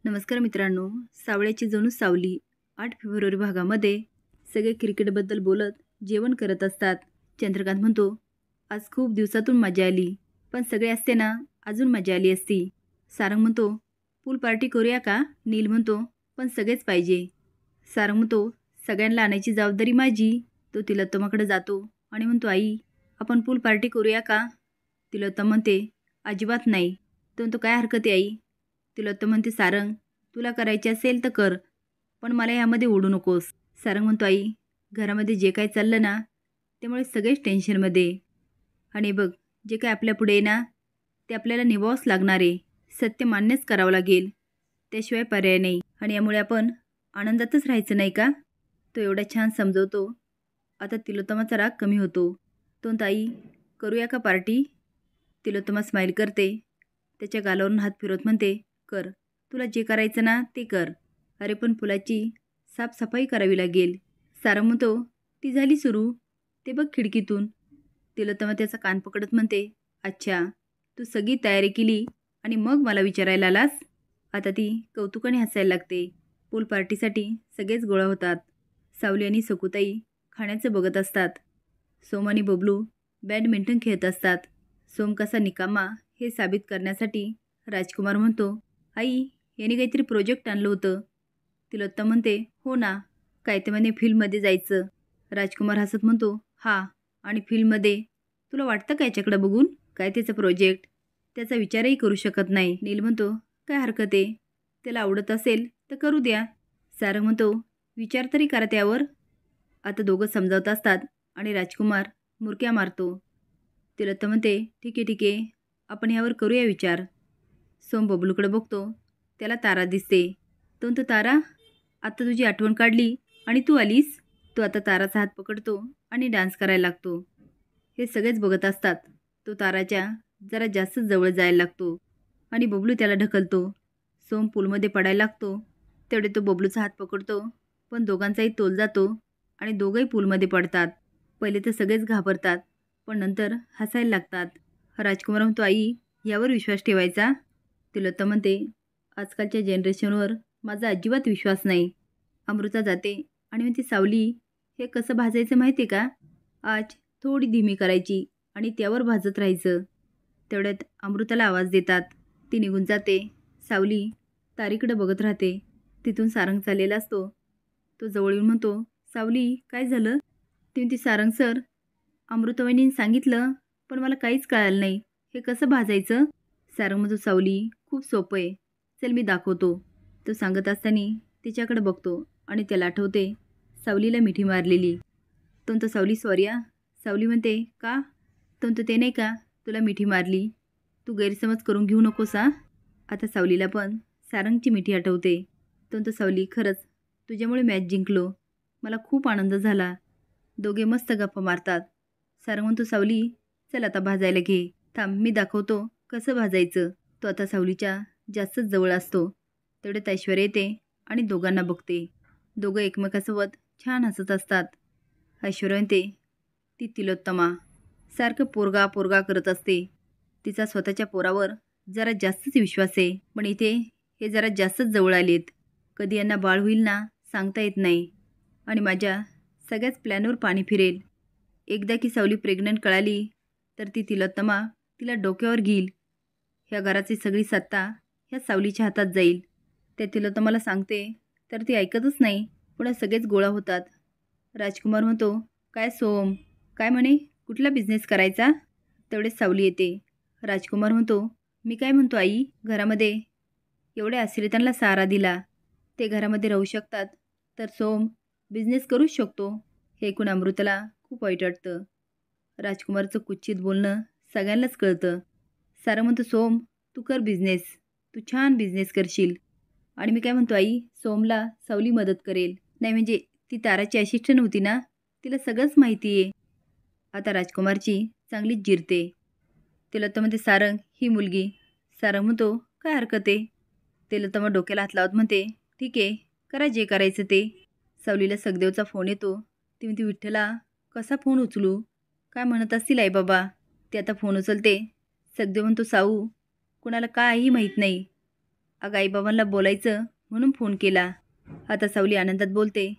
नमस्कार मित्रांनो, सावळ्याची जणू सावली 8 फेब्रुवारी भागामध्ये सगळे क्रिकेटबद्दल बोलत जेवण करत असतात. चंद्रकांत म्हणतो, आज खूप दिवसातून मजा आली, पण सगळे असते ना अजून मजा आली असती. सारंग म्हणतो, पूल पार्टी करूया का? नील म्हणतो, पण सगळेच पाहिजे. सारंग म्हणतो, सगळ्यांना आणायची जबाबदारी माझी. तो तिलोत्तमाकडे जातो आणि म्हणतो, आई आपण पूल पार्टी करूया का? तिलोत्तम म्हणते, अजिबात नाही. तो म्हणतो, काय हरकत आहे आई? तिलोत्तम म्हणते, सारंग तुला करायचे असेल तर कर, पण मला यामध्ये ओढू नकोस. सारंग म्हणतो, आई घरामध्ये जे काय चाललं ना त्यामुळे सगळेच टेन्शनमध्ये. आणि बघ जे काय आपल्या पुढे आहे ना ते आपल्याला निभावंच लागणार आहे. सत्य मान्यच करावं लागेल, त्याशिवाय पर्याय नाही. आणि यामुळे आपण आनंदातच राहायचं नाही का? तो एवढा छान समजवतो. आता तिलोत्तमाचा राग कमी होतो. तो म्हणतो, आई करूया का पार्टी? तिलोत्तमा स्माईल करते. त्याच्या गालावरून हात फिरवत म्हणते, कर, तुला जे करायचं ना ते कर. अरे पण फुलाची साफसफाई करावी लागेल. सारंग म्हणतो, ती झाली सुरू, ते बघ खिडकीतून. तिलोत्तमा त्याचा कान पकडत म्हणते, अच्छा तू सगळी तयारी केली आणि मग मला विचारायला आलास? आता ती कौतुकाने हसायला लागते. पूल पार्टीसाठी सगळेच गोळा होतात. सावली आणि सकुताई खाण्याचं बघत असतात. सोम आणि बबलू बॅडमिंटन खेळत असतात. सोम कसा निकामा हे साबित करण्यासाठी राजकुमार म्हणतो, आई याने काहीतरी प्रोजेक्ट आणलं होतं. तिलोत्तम म्हणते, हो ना, काय ते म्हणे फिल्ममध्ये जायचं. राजकुमार हसत म्हणतो, हा, आणि फिल्ममध्ये तुला वाटतं का याच्याकडे बघून काय त्याचं प्रोजेक्ट? त्याचा विचारही करू शकत नाही. नील म्हणतो, काय हरकत आहे, त्याला आवडत असेल तर करू द्या. सारंग म्हणतो, विचार तरी करा त्यावर. आता दोघं समजावत असतात आणि राजकुमार मुरक्या मारतो. तिलोत्तम म्हणते, ठीक आहे, आपण यावर करूया विचार. सोम बबलूकडे बघतो. त्याला तारा दिसते. तो म्हणतो, तारा आता तुझी आठवण काढली आणि तू आलीस. तो आता ताराचा हात पकडतो आणि डान्स करायला लागतो. हे सगळेच बघत असतात. तो ताराच्या जरा जास्तच जवळ जायला लागतो आणि बबलू त्याला ढकलतो. सोम पूलमध्ये पडायला लागतो. तेवढे तो बबलूचा हात पकडतो, पण दोघांचाही तोल जातो आणि दोघंही पूलमध्ये पडतात. पहिले तर सगळेच घाबरतात, पण नंतर हसायला लागतात. राजकुमार म्हणतो, आई यावर विश्वास ठेवायचा? तिलोत्तम म्हणते, आजकालच्या जनरेशनवर माझा अजिबात विश्वास नाही. अमृता जाते आणि म्हणते, सावली हे कसं भाजायचं माहिती आहे का? आज थोडी धीमी करायची आणि त्यावर भाजत राहायचं. तेवढ्यात अमृताला आवाज देतात. ती निघून जाते. सावली तारीकडे बघत राहते. तिथून सारंग चाललेला असतो. तो जवळ येऊन म्हणतो, सावली काय झालं? ती म्हणते, सारंग सर अमृतवहिनीने सांगितलं, पण मला काहीच कळालं नाही, हे कसं भाजायचं? सारंग म्हणतो, सावली खूप सोपं आहे, चल मी दाखवतो. तो सांगत असताना तिच्याकडे बघतो आणि त्याला आठवते सावलीला मिठी मारलेली. तो म्हणतो, सावली सॉरी आ. सावली म्हणते, का? तो म्हणतो, ते नाही का तुला मिठी मारली, तू गैरसमज करून घेऊ नकोस हा. आता सावलीला पण सारंगची मिठी आठवते. तो म्हणतो, सावली खरंच तुझ्यामुळे मॅच जिंकलो, मला खूप आनंद झाला. दोघे मस्त गप्पा मारतात. सारंग म्हणतो, सावली चल आता भाजायला घे. थांब मी दाखवतो कसं भाजायचं. तो आता सावलीच्या जास्तच जवळ असतो. तेवढ्यात ऐश्वर्या येते आणि दोघांना बघते. दोघं एकमेकासोबत छान हसत असतात. ऐश्वर्या म्हणते, ती तिलोत्तमा सारखं पोरगा पोरगा करत असते. तिचा स्वतःच्या पोरावर जरा जास्तच विश्वास आहे, पण इथे हे जरा जास्तच जवळ आलेत. कधी यांना बाळ होईल ना सांगता येत नाही, आणि माझ्या सगळ्याच प्लॅनवर पाणी फिरेल. एकदा की सावली प्रेग्नंट कळाली तर ती तिलोत्तमा तिला डोक्यावर घेईल. ह्या घराची सगळी सत्ता ह्या सावलीच्या हातात जाईल. त्या तिलोत्तमाला सांगते तर ती ऐकतच नाही. पुन्हा सगळेच गोळा होतात. राजकुमार म्हणतो, काय सोम काय म्हणे, कुठला बिझनेस करायचा? तेवढेच सावली येते. राजकुमार म्हणतो, मी काय म्हणतो आई, घरामध्ये एवढ्या आश्रितांना सहारा दिला, ते घरामध्ये राहू शकतात तर सोम बिझनेस करूच शकतो. हे ऐकून अमृताला खूप वाईट वाटतं. राजकुमारचं कुच्चित बोलणं सगळ्यांनाच कळतं. सारंग म्हणतो, सोम तू कर बिझनेस, तू छान बिझनेस करशील. आणि मी काय म्हणतो आई, सोमला सावली मदत करेल. नाही म्हणजे ती ताराची असिस्टंट होती ना, तिला सगळंच माहिती आहे. आता राजकुमारची चांगलीच जिरते. तिलोत्तमा म्हणते, सारंग ही मुलगी. सारंग म्हणतो, काय हरकत आहे? तिलोत्तमा डोक्याला हात लावत म्हणते, ठीक आहे, करा जे करायचं ते. सावलीला सखदेवचा फोन येतो. ती म्हणते, विठ्ठला कसा फोन उचलू, काय म्हणत असतील आई बाबा. ती आता फोन उचलते. सखदेव म्हणतो, साऊ कुणाला काहीही माहीत नाही, अगं आईबाबांना बोलायचं म्हणून फोन केला. आता सावली आनंदात बोलते.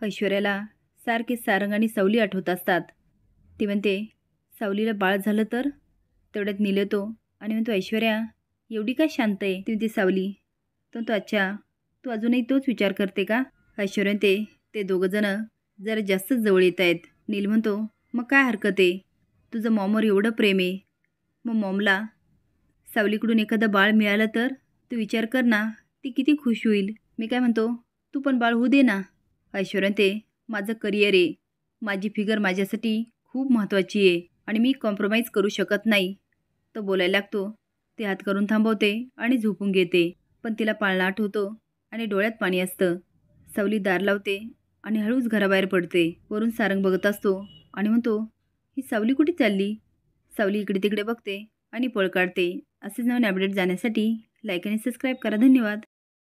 ऐश्वर्याला सारखे सारंग आणि सावली आठवत असतात. ती म्हणते, सावलीला बाळ झालं तर? तेवढ्यात नील येतो आणि म्हणतो, ऐश्वर्या एवढी काय शांत आहे? ती म्हणते, सावली. तो म्हणतो, अच्छा तू अजूनही तोच विचार करते का? ऐश्वर्या ते दोघंजणं जरा जास्तच जवळ येत आहेत. नील म्हणतो, मग काय हरकत आहे? तुझं मॉमवर एवढं प्रेम आहे, मग मॉमला सावलीकडून एखादं बाळ मिळालं तर तू विचार कर ना, ती किती खुश होईल. मी काय म्हणतो, तू पण बाळ होऊ दे ना. ऐश्वर्या माझं करिअर आहे, माझी फिगर माझ्यासाठी खूप महत्त्वाची आहे आणि मी कॉम्प्रोमाइज करू शकत नाही. तो बोलायला लागतो. ते हात करून थांबवते आणि झोपून घेते. पण तिला पाळणा आठवतो आणि डोळ्यात पाणी असतं. सावली दार लावते आणि हळूच घराबाहेर पडते. वरून सारंग बघत असतो आणि म्हणतो, ही सावली कुठे चालली? सावली इकडे तिकडे बघते आणि पळ काढते. असेच नवीन अपडेट जाण्यासाठी लाईक आणि सबस्क्राईब करा. धन्यवाद.